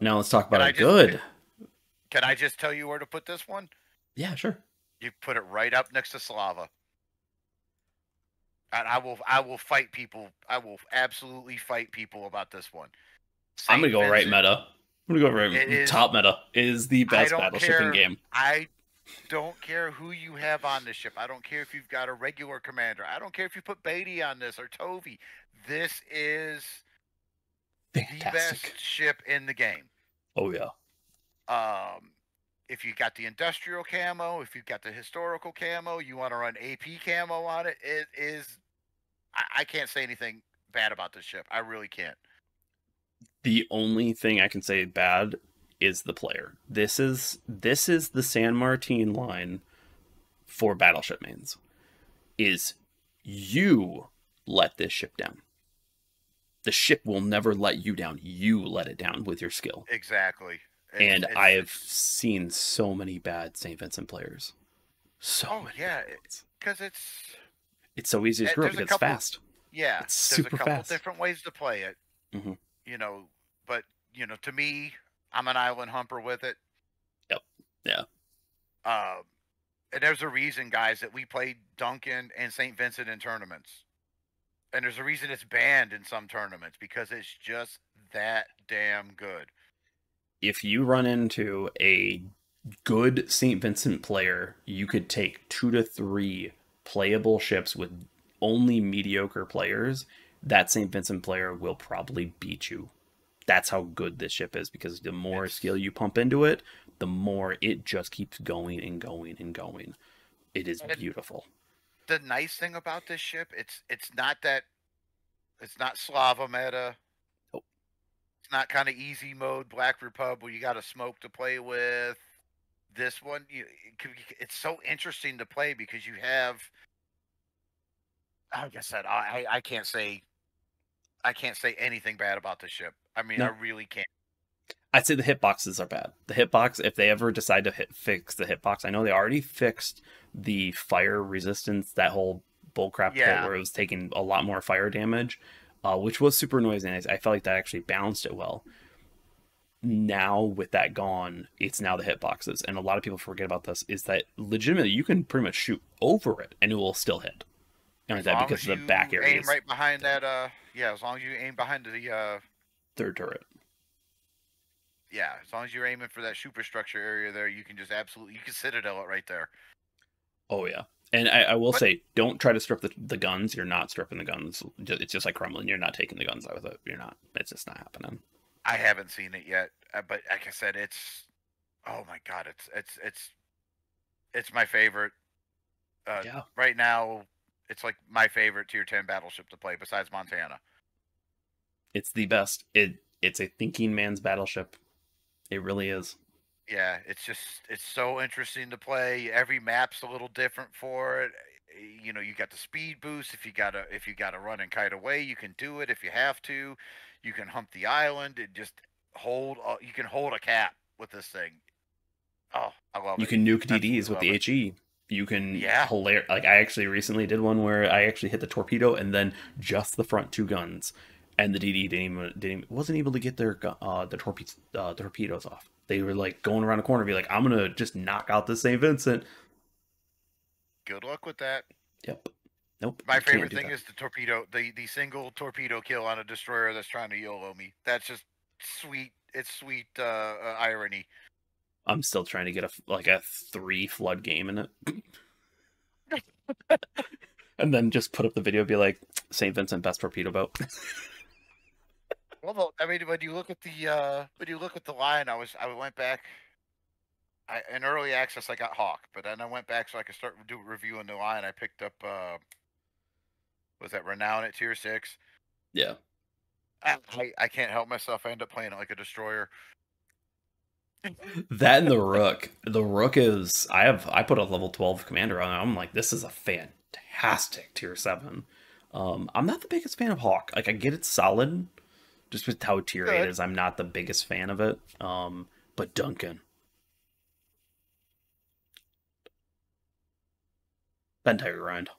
Now let's talk about Can a I just good. can I just tell you where to put this one? Yeah, sure. You put it right up next to Slava. And I will fight people. I will absolutely fight people about this one. I'm gonna Saint go right Vincent. meta. I'm gonna go It right is. top meta. It is the I best don't battleship in care. game. I don't care who you have on this ship. I don't care if you've got a regular commander. I don't care if you put Beatty on this or Tovi. This is the Fantastic. best ship in the game. Oh yeah. Um, if you got the industrial camo, if you've got the historical camo, you want to run AP camo on it. It is. I can't say anything bad about this ship. I really can't. The only thing I can say bad is the player. This is the San Martin line for battleship mains. Is you let this ship down. The ship will never let you down. You let it down with your skill. Exactly. And I have seen so many bad St. Vincent players. So many bad ones. Because It's so easy to screw up there's a because it's couple. fast. Yeah, It's there's a super couple fast. different ways to play it. Mm-hmm. You know, but to me, I'm an island humper with it. Yep. Yeah. And there's a reason, guys, that we played Duncan and St. Vincent in tournaments. And there's a reason it's banned in some tournaments because it's just that damn good. If you run into a good St. Vincent player, you could take 2 to 3 playable ships with only mediocre players. That St. Vincent player will probably beat you. That's how good this ship is because the more skill you pump into it, the more it just keeps going and going and going. It is beautiful. The nice thing about this ship, it's not Slava meta. Nope. It's not kind of easy mode Black Republic where you got a smoke to play with. This one, it's so interesting to play because you have. Like I said, I can't say anything bad about this ship. I mean, No. I really can't. I'd say the hitboxes are bad. The hitbox, if they ever decide to fix the hitbox, I know they already fixed the fire resistance, that whole bullcrap kit where it was taking a lot more fire damage, which was super noisy. And I felt like that actually balanced it well. Now with that gone, it's now the hitboxes, and a lot of people forget about this. Is that legitimately you can pretty much shoot over it and it will still hit. And as that long because as the back area aim right behind that. Yeah, as long as you aim behind the third turret. Yeah, as long as you're aiming for that superstructure area there, you can just absolutely citadel it right there. Oh yeah, and I will say, don't try to strip the guns. You're not stripping the guns. It's just like Kremlin. You're not taking the guns out with it. You're not. It's just not happening. I haven't seen it yet, but like I said, oh my god, it's my favorite. Yeah. Right now, it's like my favorite tier 10 battleship to play besides Montana. It's the best. It's a thinking man's battleship. It really is. Yeah, it's so interesting to play. Every map's a little different for it. You got the speed boost. If you gotta run and kite away, you can do it. If you have to, you can hump the island and just hold. You can hold a cap with this thing. Oh, I love it. You can nuke DDs with the HE. You can like I actually recently did one where I actually hit the torpedo and then just the front 2 guns, and the DD wasn't able to get their torpedoes off. They were like going around a corner, be like, I'm gonna just knock out the St. Vincent. Good luck with that. Yep. Nope. My favorite thing is the torpedo, the single torpedo kill on a destroyer that's trying to YOLO me. That's just sweet. It's sweet irony. I'm still trying to get a 3 flood game in it. And then just put up the video, be like, St. Vincent best torpedo boat. Well, I mean, when you look at the line, I went back. In early access, I got Hawk, but then I went back so I could start reviewing the line. I picked up was that Renown at tier 6? Yeah. I can't help myself. I end up playing it like a destroyer. That and the Rook. The Rook is I put a level 12 commander on it. I'm like, this is a fantastic tier 7. I'm not the biggest fan of Hawk. Like, I get it's solid. Just with how tier 8 is, I'm not the biggest fan of it. But Duncan. That entire grind.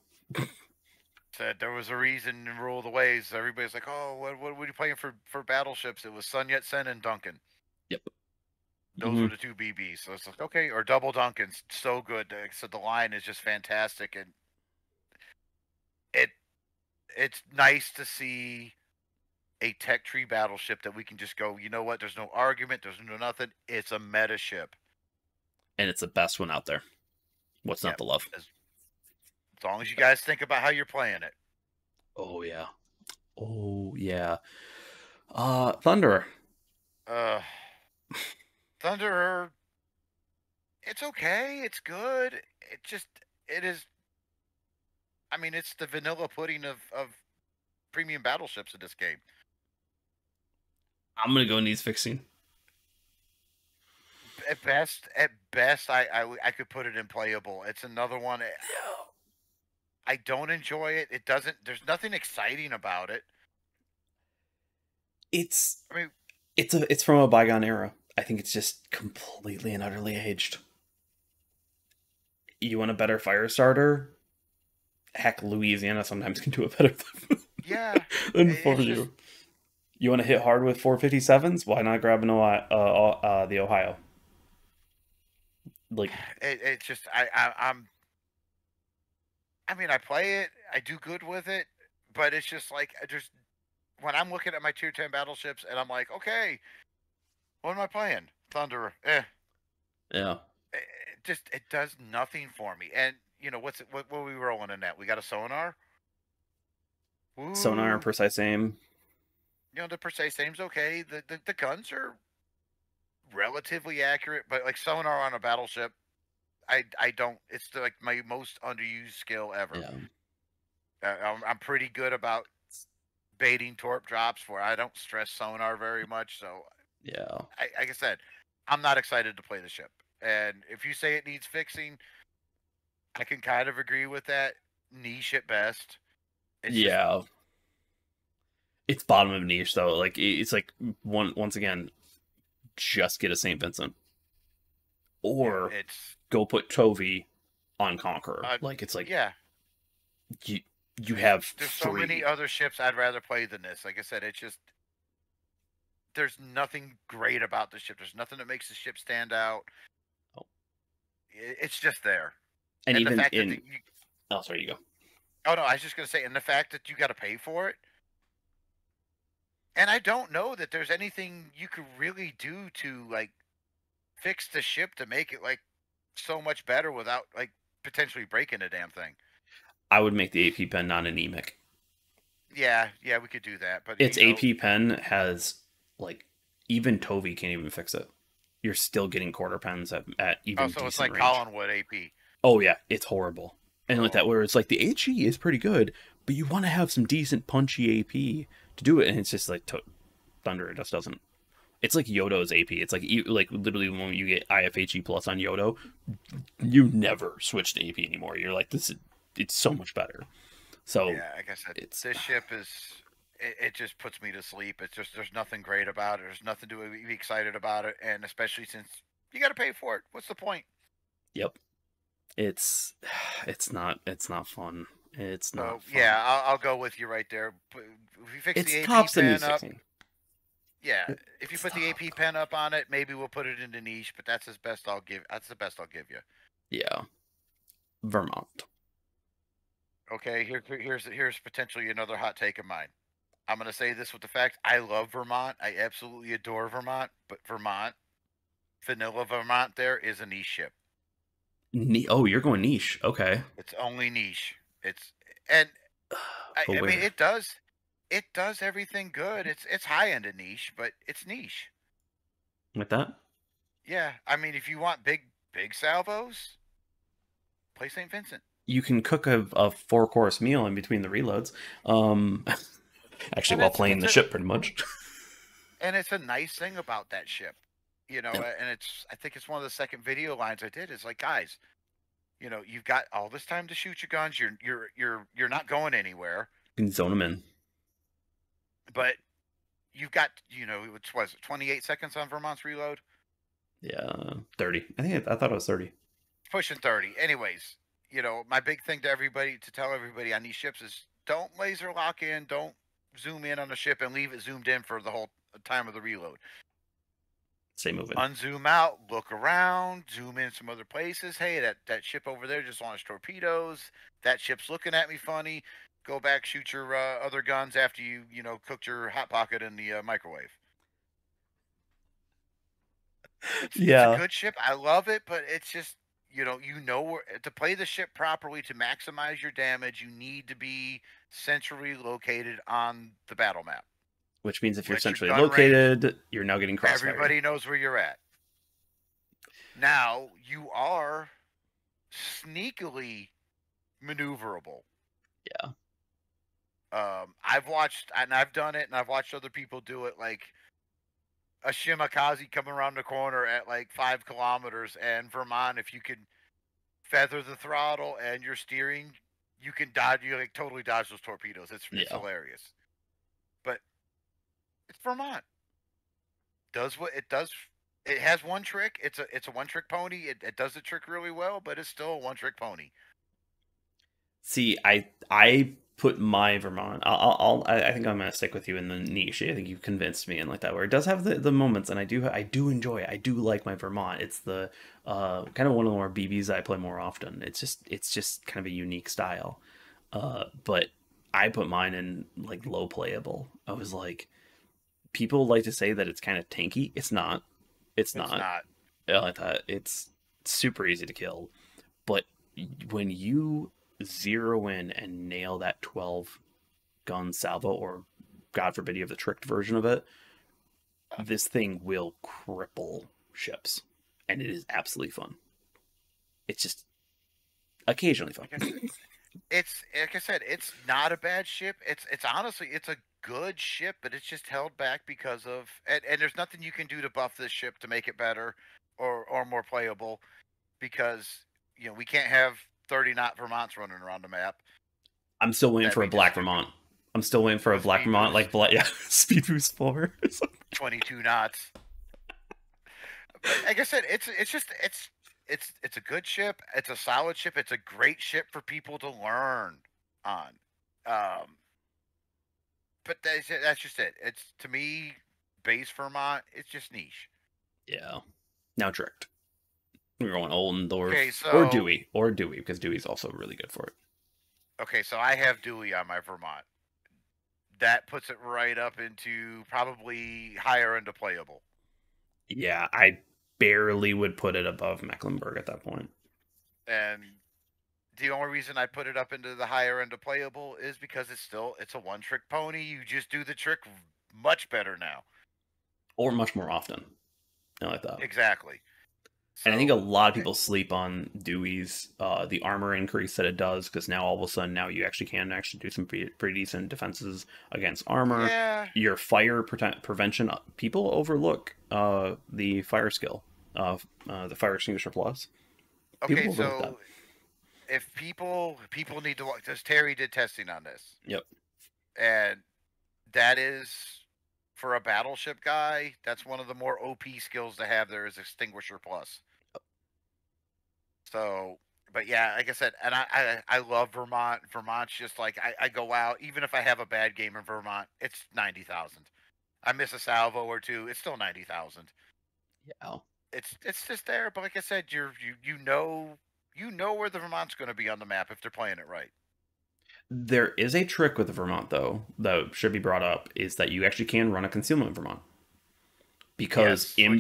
Said there was a reason in Rule of the Waves. Everybody's like, oh, what are you playing for battleships? It was Sun Yat-sen and Duncan. Yep. Those were the two BBs. So it's like, okay, or Double Duncan's so good. So the line is just fantastic, and it it's nice to see a tech tree battleship that we can just go, you know what? There's no argument. There's no nothing. It's a meta ship, and it's the best one out there. What's not yep. to love? As long as you guys think about how you're playing it. Oh yeah. Oh yeah. Thunderer. Thunderer. It's okay. It's good. It is. I mean, it's the vanilla pudding of premium battleships in this game. I'm gonna go needs fixing. At best, I could put it in playable. It's another one. I don't enjoy it. It doesn't. There's nothing exciting about it. I mean, it's from a bygone era. I think it's just completely and utterly aged. You want a better fire starter? Heck, Louisiana sometimes can do it better than you. You want to hit hard with 457s? Why not grab the Ohio? Like it's just I mean, I play it. I do good with it, but it's just like when I'm looking at my tier 10 battleships and I'm like, okay, what am I playing? Thunder. Yeah. It does nothing for me. And you know what are we rolling in that? We got a sonar. Woo. Sonar and precise aim. You know, the precise aim's okay. The guns are relatively accurate, but like sonar on a battleship, I don't. It's like my most underused skill ever. Yeah. I'm pretty good about baiting torp drops where I don't stress sonar very much. So yeah, like I said, I'm not excited to play the ship. And if you say it needs fixing, I can kind of agree with that. Niche at best. It's bottom of niche though. Like it's like once again, just get a St. Vincent, or go put Tovey on Conqueror. Like it's like you have there's so many other ships I'd rather play than this. Like I said, it's just there's nothing great about the ship. There's nothing that makes the ship stand out. Oh. It's just there. And even the fact that oh, sorry, you go. Oh no, I was just gonna say, and the fact that you got to pay for it. And I don't know that there's anything you could really do to like fix the ship to make it like so much better without like potentially breaking the damn thing. I would make the AP pen non-anemic. Yeah, we could do that. But its AP pen has like even Tovey can't even fix it. You're still getting quarter pens at even decent it's like range. Collinwood AP. Oh yeah, it's horrible. And like that, where it's like the HE is pretty good, but you want to have some decent punchy AP to do it, and it's just like Thunder. It just doesn't. It's like Yodo's AP. It's like literally when you get IFHE plus on Yodo, you never switch to AP anymore. You're like it's so much better. So yeah, like I said, this ship is. It just puts me to sleep. It's just there's nothing great about it. There's nothing to be excited about it, and especially since you got to pay for it. What's the point? Yep. It's not fun. It's not. Fun. Yeah, I'll go with you right there. If you fix the AP pen up, yeah. If you put the AP pen up on it, maybe we'll put it into niche. But that's the best I'll give. That's the best I'll give you. Yeah. Vermont. Okay, here's potentially another hot take of mine. I'm gonna say this with the fact I love Vermont. I absolutely adore Vermont, but vanilla Vermont, there is a niche ship. Oh, you're going niche. Okay. It's only niche. I mean, it does everything good. It's high end in niche, but it's niche. Like that? Yeah, I mean, if you want big salvos, play St. Vincent. You can cook a 4-course meal in between the reloads. Actually, while playing the ship, pretty much. And it's a nice thing about that ship, you know. Yeah. And I think it's one of the second video lines I did. Is like, guys, you know, you've got all this time to shoot your guns. You're not going anywhere. You can zone them in. But you've got, you know, which was 28 seconds on Vermont's reload. Yeah, 30. I thought it was 30. Pushing 30. Anyways, you know, my big thing to tell everybody on these ships is don't laser lock in, don't zoom in on the ship and leave it zoomed in for the whole time of the reload. Stay moving. Unzoom out, look around, zoom in some other places. Hey, that ship over there just launched torpedoes. That ship's looking at me funny. Go back, shoot your other guns after you cooked your hot pocket in the microwave. It's a Yeah. good ship. I love it, but it's just where to play the ship properly to maximize your damage. You need to be centrally located on the battle map. Which means if you're Let your centrally gun range. located, you're now getting crossfire. Everybody knows where you're at. Now you are sneakily maneuverable. Yeah. I've watched and I've done it, and I've watched other people do it. Like a Shimakaze coming around the corner at like 5 kilometers, and Vermont, if you can feather the throttle and you're steering, you can dodge. You like totally dodge those torpedoes. It's hilarious. But it's Vermont. Does what it does. It has one trick. It's a one trick pony. It does the trick really well, but it's still a one trick pony. See, I put my Vermont. I think I'm gonna stick with you in the niche. I think you've convinced me, and like that, where it does have the moments, and I do enjoy it. I do like my Vermont. It's the kind of one of the more BBs I play more often. It's just kind of a unique style. But I put mine in like low playable. I was like, people like to say that it's kind of tanky. It's not. It's not. I thought it's super easy to kill, but when you zero in and nail that 12 gun salvo, or God forbid you have the tricked version of it, this thing will cripple ships, and it is absolutely fun. It's just occasionally fun. It's like I said, it's not a bad ship. It's honestly it's a good ship, but it's just held back because of and there's nothing you can do to buff this ship to make it better or more playable, because we can't have 30 knot Vermonts running around the map. I'm still waiting for a black Vermont. I'm still waiting for a black Vermont, like speed boost 4. 22 knots. But like I said, it's a good ship. It's a solid ship. It's a great ship for people to learn on. But that's just it. It's, to me, base Vermont, it's just niche. Yeah. Now tricked. We're going Oldendorf, okay, so, or Dewey, because Dewey's also really good for it. Okay, so I have Dewey on my Vermont. That puts it right up into probably higher end of playable. Yeah, I barely would put it above Mecklenburg at that point. And the only reason I put it up into the higher end of playable is because it's a one trick pony. You just do the trick much better now. Or much more often. I like that. Exactly. And I think a lot of people sleep on Dewey's the armor increase that it does, because now all of a sudden you actually can do some pretty decent defenses against armor. Yeah. Your fire prevention, people overlook the fire skill, the fire extinguisher plus. Okay, so if people need to look, because Terry did testing on this. Yep. And that is, for a battleship guy, that's one of the more OP skills to have there is Extinguisher Plus. So, but yeah, like I said, and I love Vermont. Vermont's just like, I go out, even if I have a bad game in Vermont, it's 90,000. I miss a salvo or two, it's still 90,000. Yeah. It's just there, but like I said, you know where the Vermont's going to be on the map if they're playing it right. There is a trick with the Vermont, though, that should be brought up, is that you actually can run a concealment Vermont. Because in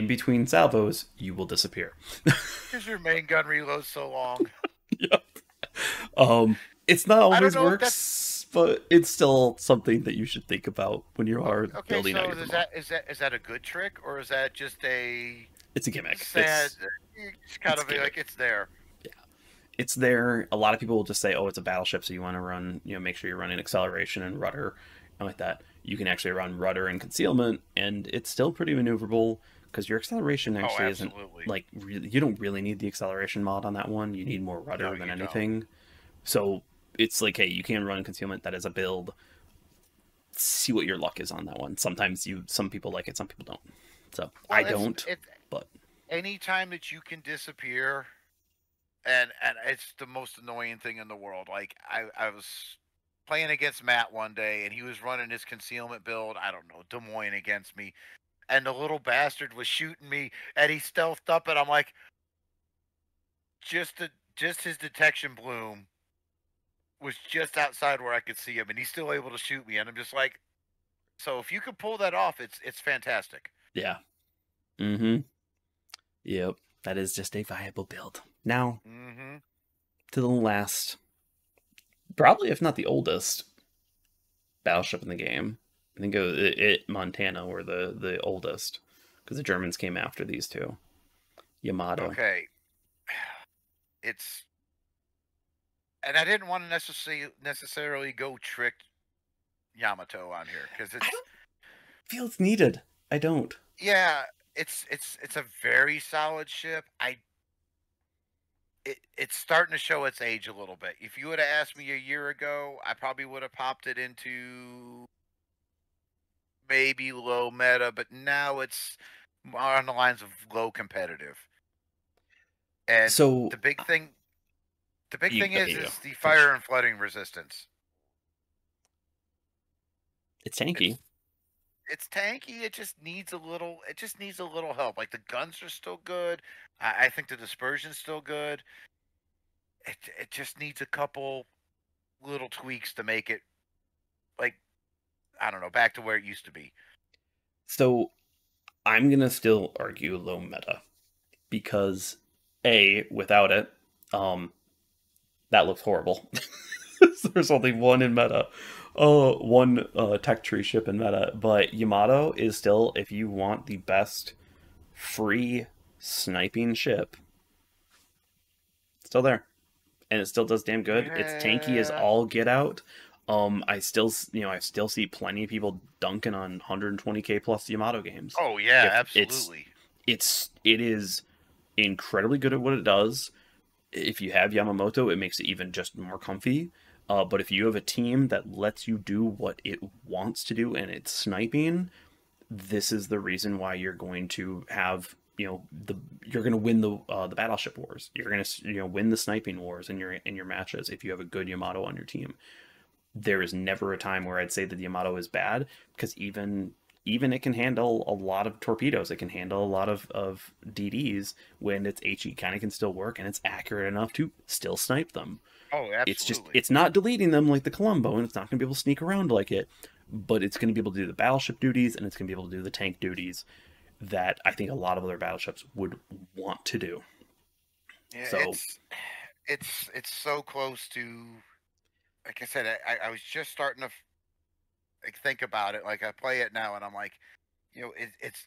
between salvos, you will disappear. Because your main gun reloads so long. Yep. It's not always works, but it's still something that you should think about when you are building out your Vermont. Is that a good trick, or is that just a? It's a gimmick. It's kind of like it's there. Yeah, it's there. A lot of people will just say, "Oh, it's a battleship, so you want to run, make sure you're running acceleration and rudder, and like that." You can actually run rudder and concealment, and it's still pretty maneuverable, because your acceleration actually isn't like really. You don't really need the acceleration mod on that one. You need more rudder than anything. Don't. So it's like, hey, you can run concealment. That is a build. See what your luck is on that one. Sometimes some people like it, some people don't. So I don't. But anytime that you can disappear, and it's the most annoying thing in the world. Like I was playing against Matt one day, and he was running his concealment build. I don't know, Des Moines against me, and the little bastard was shooting me, and he stealthed up, and I'm like, just his detection bloom was just outside where I could see him, and he's still able to shoot me, and I'm just like, so if you could pull that off, it's fantastic. Yeah. Mm-hmm. Yep. That is just a viable build. Now, to the last, probably if not the oldest, battleship in the game. I think Montana were the oldest, because the Germans came after these two. Yamato. Okay. It's, and I didn't want to necessarily go trick Yamato on here because I don't feel it's needed. I don't. Yeah, it's a very solid ship. It's starting to show its age a little bit. If you would have asked me a year ago, I probably would have popped it into maybe low meta, but now it's more on the lines of low competitive. And so the big thing is the finish. fire and flooding resistance. It's tanky. It's tanky. It just needs a little. It just needs a little help. Like the guns are still good. I think the dispersion's still good. It just needs a couple little tweaks to make it, like, I don't know, back to where it used to be. So I'm gonna still argue low meta, because without it, that looks horrible. There's only one in meta. One tech tree ship in meta, but Yamato is still, if you want the best free sniping ship, still there, and it still does damn good. Yeah. It's tanky as all get out. I still see plenty of people dunking on 120k plus Yamato games. Oh yeah, absolutely. It is incredibly good at what it does. If you have Yamamoto, it makes it even just more comfy. But if you have a team that lets you do what it wants to do and it's sniping, this is the reason why you're going to have, you're going to win the battleship wars. You're going to win the sniping wars in your matches if you have a good Yamato on your team. There is never a time where I'd say that the Yamato is bad, because even it can handle a lot of torpedoes. It can handle a lot of DDs when its HE kind of can still work, and it's accurate enough to still snipe them. Oh, absolutely. It's not deleting them like the Columbo, and it's not going to be able to sneak around like it, but it's going to be able to do the battleship duties, and it's going to be able to do the tank duties that I think a lot of other battleships would want to do. Yeah, so it's so close to, like I said, I was just starting to think about it. Like I play it now, and I'm like,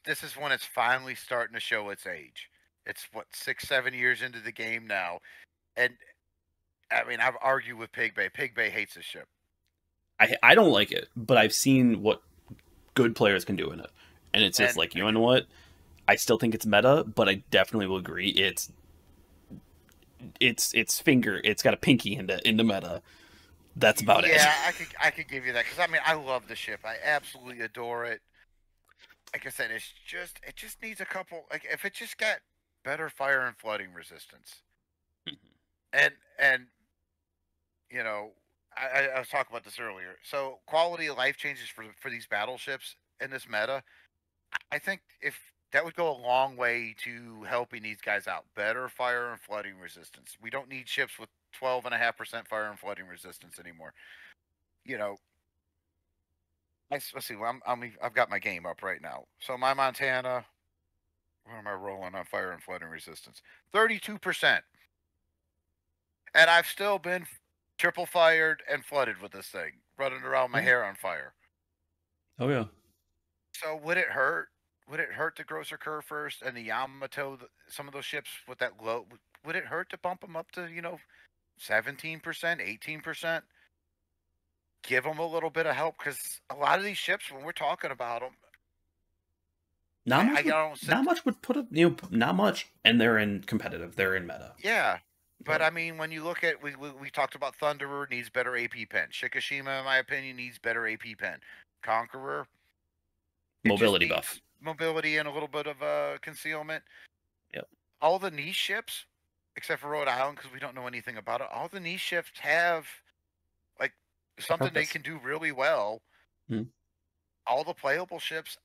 this is when it's finally starting to show its age. It's what, 6-7 years into the game now, and I mean, I've argued with Pigbay. Pigbay hates this ship. I don't like it, but I've seen what good players can do in it, and it's just like, you know what? I still think it's meta, but I definitely will agree it's got a pinky into meta. That's about it. Yeah, I could give you that, because I mean, I love the ship. I absolutely adore it. Like I said, it just needs a couple. Like if it just got better fire and flooding resistance, and I was talking about this earlier. So quality of life changes for these battleships in this meta. I think if that would go a long way to helping these guys out. Better fire and flooding resistance. We don't need ships with 12.5% fire and flooding resistance anymore. Let's see. I've got my game up right now. So my Montana, what am I rolling on fire and flooding resistance? 32%. And I've still been triple fired and flooded with this thing, running around my hair on fire. Oh yeah. So would it hurt? Would it hurt to Grosser Curve first and the Yamato, some of those ships with that low? Would it hurt to bump them up to 17%, 18%? Give them a little bit of help, because a lot of these ships, when we're talking about them, not much would put up, not much, and they're in competitive, they're in meta. Yeah, but I mean, when you look at, we talked about Thunderer needs better AP pen. Shikishima, in my opinion, needs better AP pen. Conqueror, mobility buff, mobility, and a little bit of concealment. Yep. All the niche ships, except for Rhode Island, because we don't know anything about it. All the niche ships have something they can do really well. All the playable ships,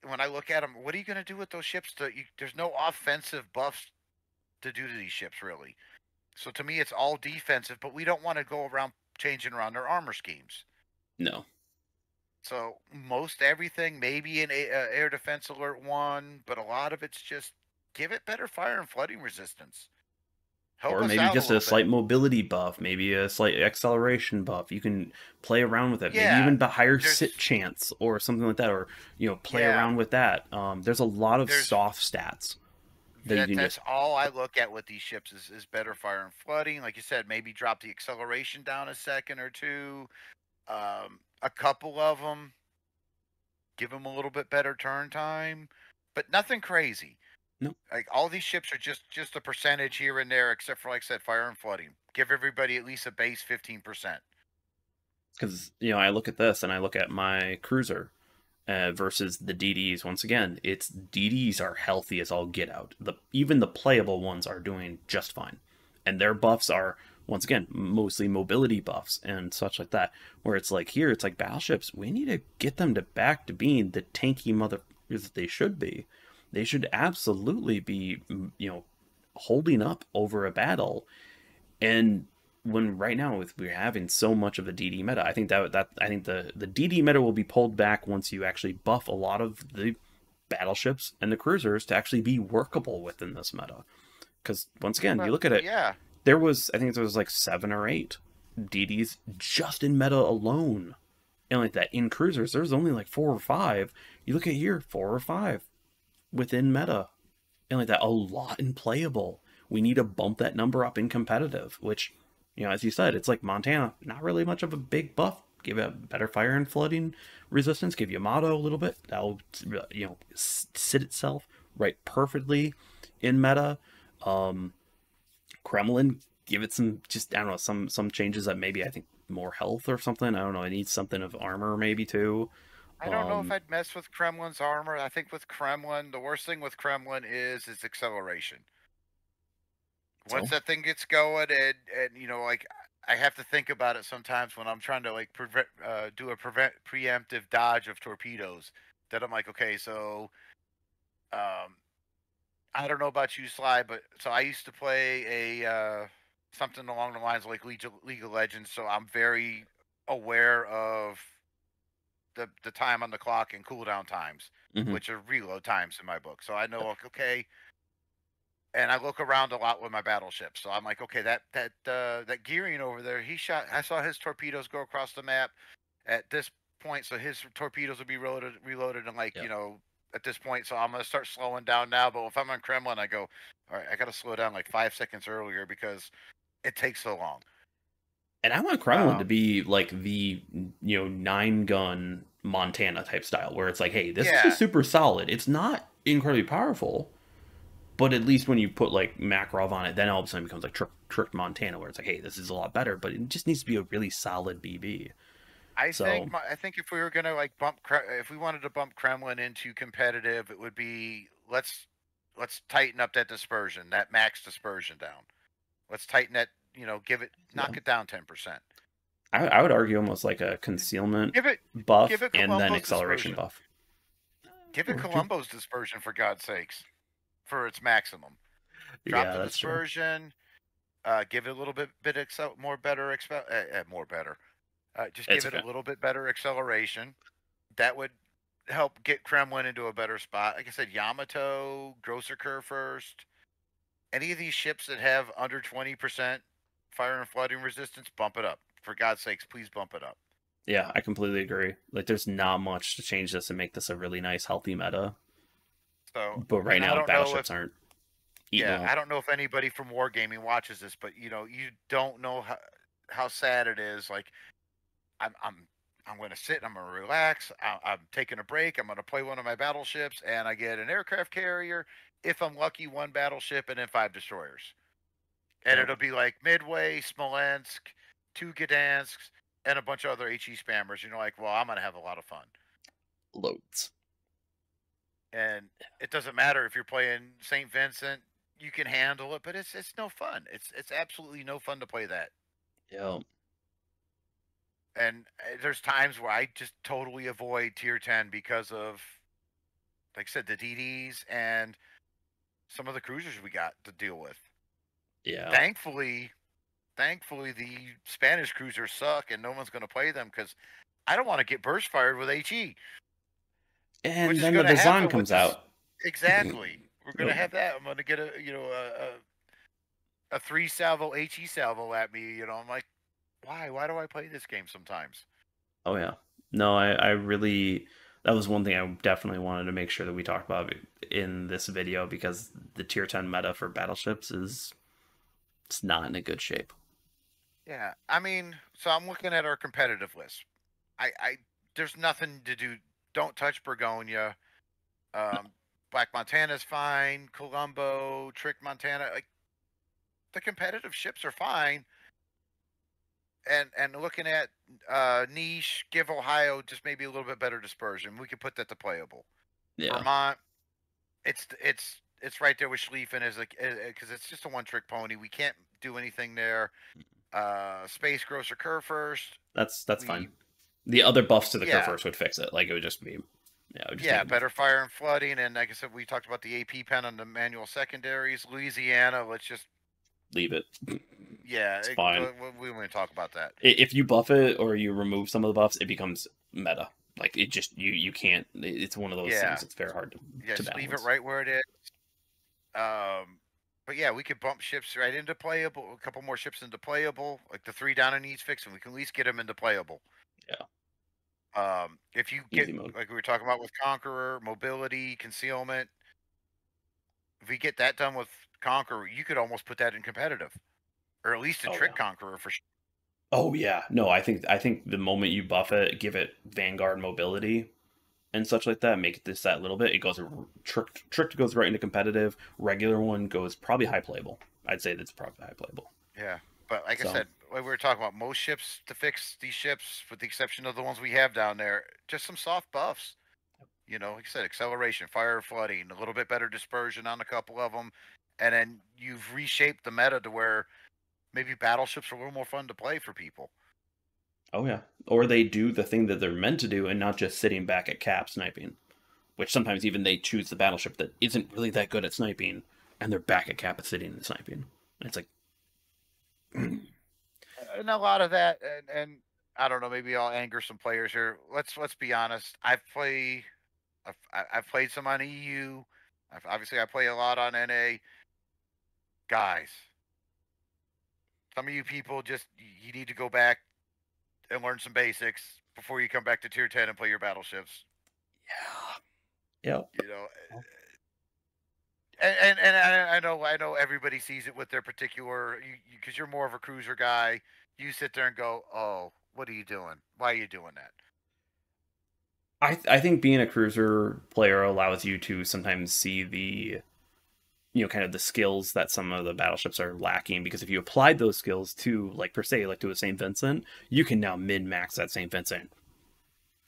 when I look at them, what are you going to do with those ships? There's no offensive buffs to do to these ships, really. So to me, it's all defensive, but we don't want to go around changing around their armor schemes. No. So most everything, maybe an air defense alert 1, but a lot of it's just give it better fire and flooding resistance. Help Or us maybe out a just a little bit. slight mobility buff, maybe a slight acceleration buff. You can play around with it. Maybe Yeah, even the higher there's sit chance or something like that, or play yeah, around with that. There's a lot of there's soft stats that you can that's just. all I look at with these ships is better fire and flooding. Like you said, maybe drop the acceleration down a second or two. A couple of them, give them a little bit better turn time, but nothing crazy. No, Like all these ships are just a percentage here and there, except for like I said, fire and flooding. Give everybody at least a base 15%. because I look at this and I look at my cruiser versus the DDs. Once again, its DDs are healthy as all get out. Even the playable ones are doing just fine, and their buffs are once again mostly mobility buffs and such like that. Where it's like here, it's like battleships. We need to get them back to being the tanky mother that they should be. They should absolutely be, holding up over a battle. And when right now with we're having so much of the DD meta, I think the DD meta will be pulled back once you actually buff a lot of the battleships and the cruisers to actually be workable within this meta. Because once again, you But look at it, yeah, I think there was like 7 or 8 DDs just in meta alone. And like that in cruisers, there's only like 4 or 5. You look at here, 4 or 5 within meta. And like that, a lot in playable. We need to bump that number up in competitive, which, as you said, it's like Montana, not really much of a big buff. Give it better fire and flooding resistance, give Yamato a little bit. That'll, sit itself right perfectly in meta. Kremlin, give it some, just, I don't know, some changes that maybe I think more health or something. I don't know. It needs something of armor maybe too. I don't know if Um, I'd mess with Kremlin's armor. I think with Kremlin, the worst thing with Kremlin is its acceleration. Once so, that thing gets going, and like I have to think about it sometimes when I'm trying to like do a preemptive dodge of torpedoes. That I'm like, okay, so um, I don't know about you, Sly, but so I used to play a something along the lines of like League of Legends, so I'm very aware of the time on the clock and cooldown times, mhm. which are reload times in my book. So I know, like, okay, and I look around a lot with my battleship. So I'm like, okay, that gearing over there, I saw his torpedoes go across the map at this point, so his torpedoes will be reloaded, and like Yeah. at this point, so I'm gonna start slowing down now. But if I'm on Kremlin, I go, all right, I gotta slow down like 5 seconds earlier because it takes so long. And I want Kremlin to Um, be like the 9 gun Montana type style, where it's like, hey, this is just yeah, super solid. It's not incredibly powerful, but at least when you put like Makarov on it, then all of a sudden it becomes like Trick Montana, where it's like, hey, this is a lot better. But it just needs to be a really solid BB. So I think if we were gonna like if we wanted to bump Kremlin into competitive, it would be let's tighten up that dispersion, that max dispersion down. Let's tighten that, give it, yeah, knock it down 10%. I would argue almost like a concealment Give it give buff it and then Columbo's acceleration dispersion. buff. Give it Or two. Columbo's dispersion for God's sakes, for its maximum. Drop Yeah, the that's true. dispersion. Give it a little bit more better more better. Just It's give it a okay. little bit better acceleration. That would help get Kremlin into a better spot. Like I said, Yamato, Grosser Curve first. Any of these ships that have under 20% fire and flooding resistance, bump it up. For God's sakes, please bump it up. Yeah, I completely agree. Like, there's not much to change this and make this a really nice, healthy meta. So, But right and I now, don't know if battleships aren't eating yeah, them up. I don't know if anybody from Wargaming watches this, but you don't know how sad it is. Like I'm I'm I'm going to sit. I'm going to relax. I'm taking a break. I'm going to play one of my battleships, and I get an aircraft carrier. If I'm lucky, one battleship, and then 5 destroyers. And Yep. it'll be like Midway, Smolensk, 2 Gdansks, and a bunch of other HE spammers. Like, well, I'm going to have a lot of fun. Loads. And it doesn't matter if you're playing St. Vincent, you can handle it, but it's no fun. It's absolutely no fun to play that. Yep. And there's times where I just totally avoid tier 10 because of like I said, the DDs and some of the cruisers we got to deal with. Yeah. Thankfully, the Spanish cruisers suck, and no one's going to play them because I don't want to get burst fired with HE, which And is then the going to Vizan happen with comes this. out. Exactly, we're going to Yep. have that. I'm going to get a 3 salvo HE salvo at me. You know, I'm like, why? Why do I play this game sometimes? Oh yeah. No, I really, that was one thing I definitely wanted to make sure that we talked about in this video, because the tier 10 meta for battleships is, it's not in a good shape. Yeah, I mean, so I'm looking at our competitive list. I there's nothing to do. Don't touch Bergonia. No. Black Montana's fine. Colombo, Trick Montana. Like the competitive ships are fine. And looking at niche, give Ohio just maybe a little bit better dispersion. We could put that to playable. Yeah. Vermont, it's right there with Schlieffen as like because it's just a one trick pony. We can't do anything there. Space Grocer Kerr first. That's We fine. The other buffs to the Yeah, Kerfurs would fix it. Like, it would just be, yeah, it would just yeah, need, better fire and flooding, and like I said, we talked about the AP pen on the manual secondaries. Louisiana, let's just leave it. yeah, It's fine. we want to talk about that. If you buff it or you remove some of the buffs, it becomes meta. Like, it just, you can't. It's one of those Yeah, things. It's very hard to just leave it balance. right where it is. But yeah, we could bump ships right into playable. A couple more ships into playable, like the 3 down and needs fix, and we can at least get them into playable. Yeah. If you Easy get mode. like we were talking about with Conqueror, mobility, concealment, if we get that done with Conqueror, you could almost put that in competitive, or at least a Oh trick yeah. Conqueror for sure. Oh yeah. No, I think the moment you buff it, give it Vanguard mobility and such like that, make this that little bit, it goes tricked goes right into competitive. Regular one goes probably high playable. I'd say that's probably high playable. Yeah, but like I So said, like we were talking about, most ships to fix these ships, with the exception of the ones we have down there, just some soft buffs. You know, like I said, acceleration, fire, flooding, a little bit better dispersion on a couple of them, and then you've reshaped the meta to where maybe battleships are a little more fun to play for people. oh yeah. Or they do the thing that they're meant to do and not just sitting back at cap sniping. Which sometimes even they choose the battleship that isn't really that good at sniping, and they're back at cap at sitting and sniping. And it's like, And a lot of that, and I don't know, maybe I'll anger some players here. Let's be honest. I've played some on EU. Obviously I play a lot on NA. Guys, some of you people just you need to go back and learn some basics before you come back to tier 10 and play your battleships. yeah, You know, and I know everybody sees it with their particular, because you're more of a cruiser guy. You sit there and go, "Oh, what are you doing? Why are you doing that?" I think being a cruiser player allows you to sometimes see the, kind of the skills that some of the battleships are lacking, because if you applied those skills to, like, per se, like to a St. Vincent, you can now min max that St. Vincent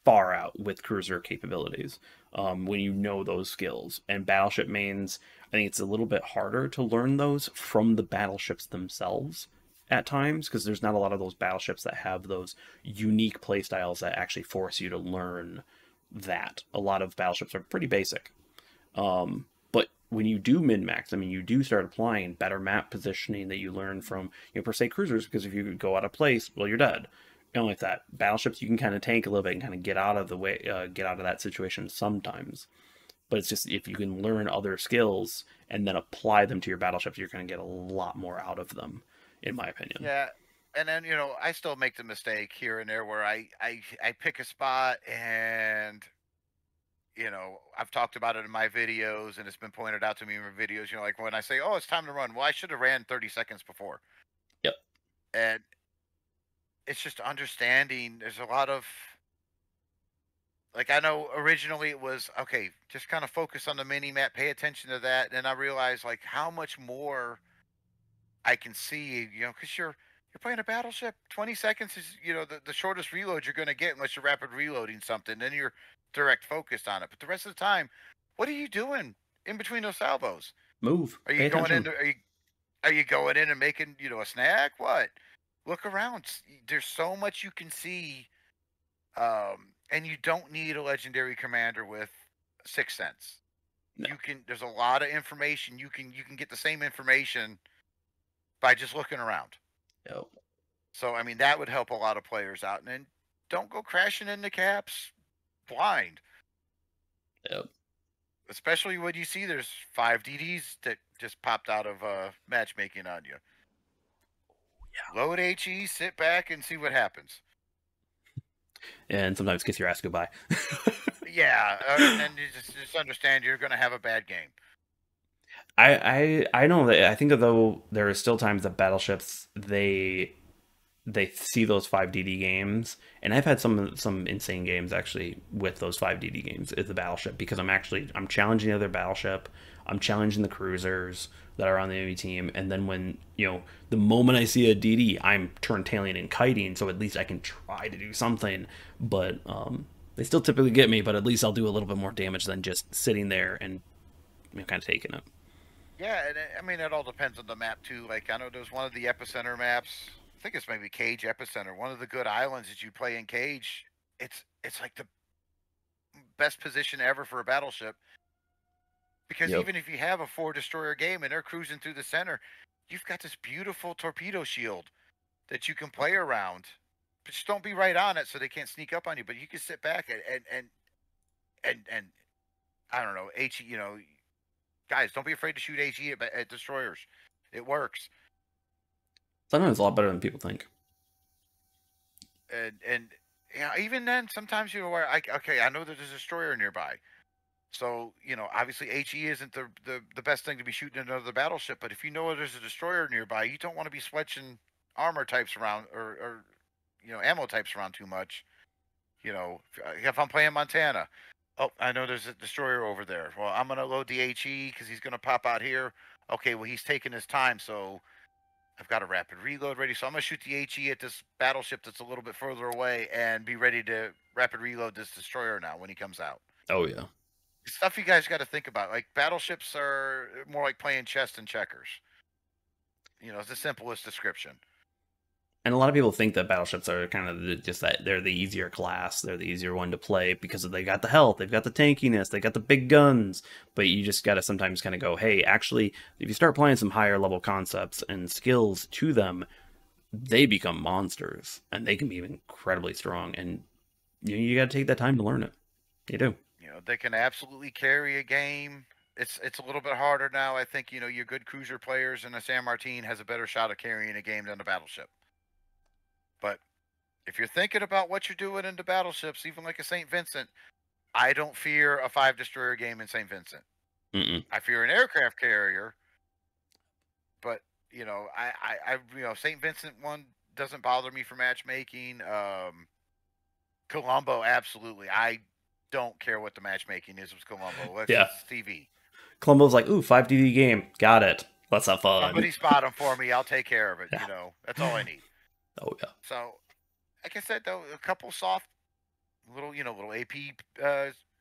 far out with cruiser capabilities, when you know those skills. And battleship mains, I think it's a little bit harder to learn those from the battleships themselves at times, because there's not a lot of those battleships that have those unique playstyles that actually force you to learn that. A lot of battleships are pretty basic. But when you do min max, I mean, you do start applying better map positioning that you learn from, per se, cruisers, because if you go out of place, well, you're dead. And like that, battleships, you can kind of tank a little bit and kind of get out of the way, get out of that situation sometimes. But it's just, if you can learn other skills and then apply them to your battleships, you're going to get a lot more out of them, in my opinion. Yeah, and then I still make the mistake here and there where I pick a spot, and I've talked about it in my videos, and it's been pointed out to me in my videos. Like when I say, "Oh, it's time to run," well, I should have ran 30 seconds before. Yep. And it's just understanding. There's a lot of, like, I know originally it was okay, just kind of focus on the mini map, pay attention to that. And I realized like how much more I can see, because you're playing a battleship. 20 seconds is the shortest reload you're going to get unless you're rapid reloading something. Then you're direct focused on it. But the rest of the time, what are you doing in between those salvos? Move. Are Pay you going attention. in? Are you going in and making a snack? What? Look around. There's so much you can see, and you don't need a legendary commander with Sixth Sense. No. There's a lot of information. You can get the same information by just looking around. Yep. So I mean that would help a lot of players out. And then don't go crashing into caps blind. Yep. Especially when you see there's 5 DDs that just popped out of matchmaking on you. Yeah. Load HE, sit back, and see what happens. And sometimes kiss your ass goodbye. Yeah, and then you just understand you're going to have a bad game. I know that I think though there are still times that battleships they see those 5DD games, and I've had some insane games actually with those 5DD games at the battleship, because I'm challenging the other battleship, I'm challenging the cruisers that are on the enemy team, and then when the moment I see a DD, I'm turn tailing and kiting, so at least I can try to do something, but they still typically get me, but at least I'll do a little bit more damage than just sitting there and kind of taking it. Yeah, and I mean it all depends on the map too. Like I know there's one of the epicenter maps. I think it's maybe Cage Epicenter. One of the good islands that you play in Cage. It's like the best position ever for a battleship. Because Yep. even if you have a 4 destroyer game and they're cruising through the center, you've got this beautiful torpedo shield that you can play around. But just don't be right on it so they can't sneak up on you. But you can sit back and I don't know, guys, don't be afraid to shoot HE at destroyers. It works. Sometimes it's a lot better than people think. And yeah, even then, sometimes I know there's a destroyer nearby, so obviously HE isn't the best thing to be shooting another battleship. But if you know there's a destroyer nearby, you don't want to be switching armor types around or ammo types around too much. If I'm playing Montana, oh, I know there's a destroyer over there. Well, I'm gonna load the HE because he's gonna pop out here. Okay, well he's taking his time, so I've got a rapid reload ready, so I'm going to shoot the HE at this battleship that's a little bit further away and be ready to rapid reload this destroyer now when he comes out. Oh, yeah. Stuff you guys got to think about. Like, battleships are more like playing chess and checkers. It's the simplest description. And a lot of people think that battleships are kind of just that they're the easier class, they're the easier one to play because they got the health, they've got the tankiness, they got the big guns. But you just got to sometimes kind of go, hey, actually, if you start playing some higher level concepts and skills to them, they become monsters and they can be incredibly strong. And you got to take that time to learn it. You do. They can absolutely carry a game. It's a little bit harder now. I think your good cruiser players and a San Martin has a better shot of carrying a game than a battleship. But if you're thinking about what you're doing into battleships, even like a St. Vincent, I don't fear a 5 destroyer game in St. Vincent. I fear an aircraft carrier, but St. Vincent one doesn't bother me for matchmaking. Colombo, absolutely. I don't care what the matchmaking is with Colombo. It's TV. Colombo's like, ooh, 5DD game. Got it. Let's have fun. Somebody spot him for me. I'll take care of it. That's all I need. Oh, yeah. So, like I said, though, a couple soft little AP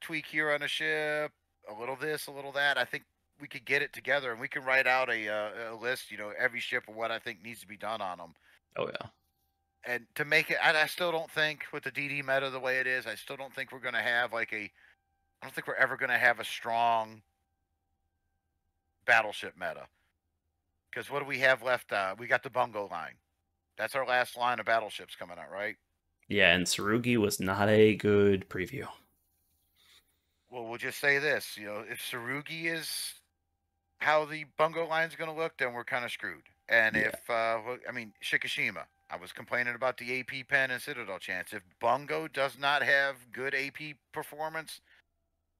tweak here on a ship, a little this, a little that. I think we could get it together and we can write out a list, every ship of what I think needs to be done on them. Oh, yeah. And to make it, I still don't think with the DD meta the way it is, I still don't think we're going to have I don't think we're ever going to have a strong battleship meta. Because what do we have left? We got the Bungo line. That's our last line of battleships coming out, right? Yeah, and Tsurugi was not a good preview. Well, we'll just say this. If Tsurugi is how the Bungo line is going to look, then we're kind of screwed. And if, Shikishima, I was complaining about the AP pen and Citadel chance. If Bungo does not have good AP performance,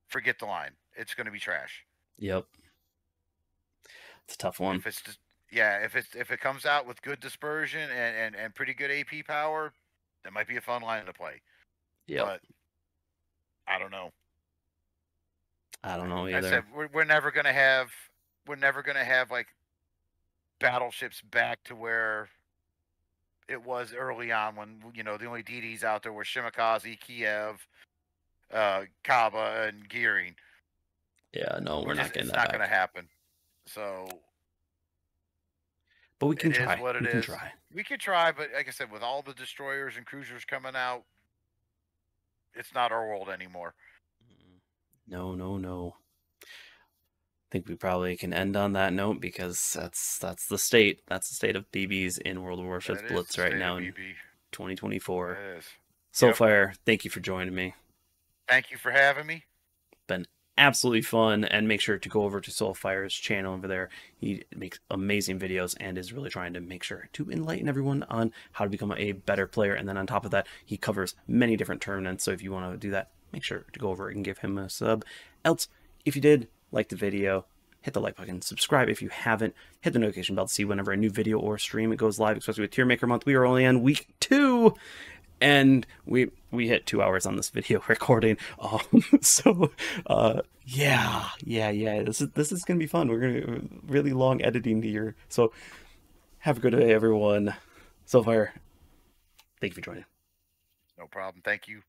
forget the line. It's going to be trash. Yep. It's a tough one. If it comes out with good dispersion and pretty good AP power, that might be a fun line to play. Yeah. But I don't know. I don't know either. I said we're never gonna have like battleships back to where it was early on when the only DDs out there were Shimakaze, Kiev, Kaba, and Gearing. Yeah, no, we're not getting that back. It's not gonna happen. So. But we can try. We could try, but like I said, with all the destroyers and cruisers coming out, it's not our world anymore. No, no, no. I think we probably can end on that note because that's the state. That's the state of BBs in World of Warships That is Blitz the right state now of in BB. 2024. That is. Yep. Sou1fire, thank you for joining me. Thank you for having me. Been absolutely fun, and make sure to go over to Sou1fire's channel over there. He makes amazing videos and is really trying to make sure to enlighten everyone on how to become a better player. And then on top of that, he covers many different tournaments. So if you want to do that, make sure to go over and give him a sub. Else, if you did like the video, hit the like button, subscribe if you haven't, hit the notification bell to see whenever a new video or stream it goes live, especially with Tier Maker Month. We are only on week 2, and we hit 2 hours on this video recording. So yeah. This is gonna be fun. We're gonna really long editing here. So have a good day, everyone. Sou1fire, thank you for joining. No problem. Thank you.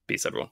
Peace, everyone.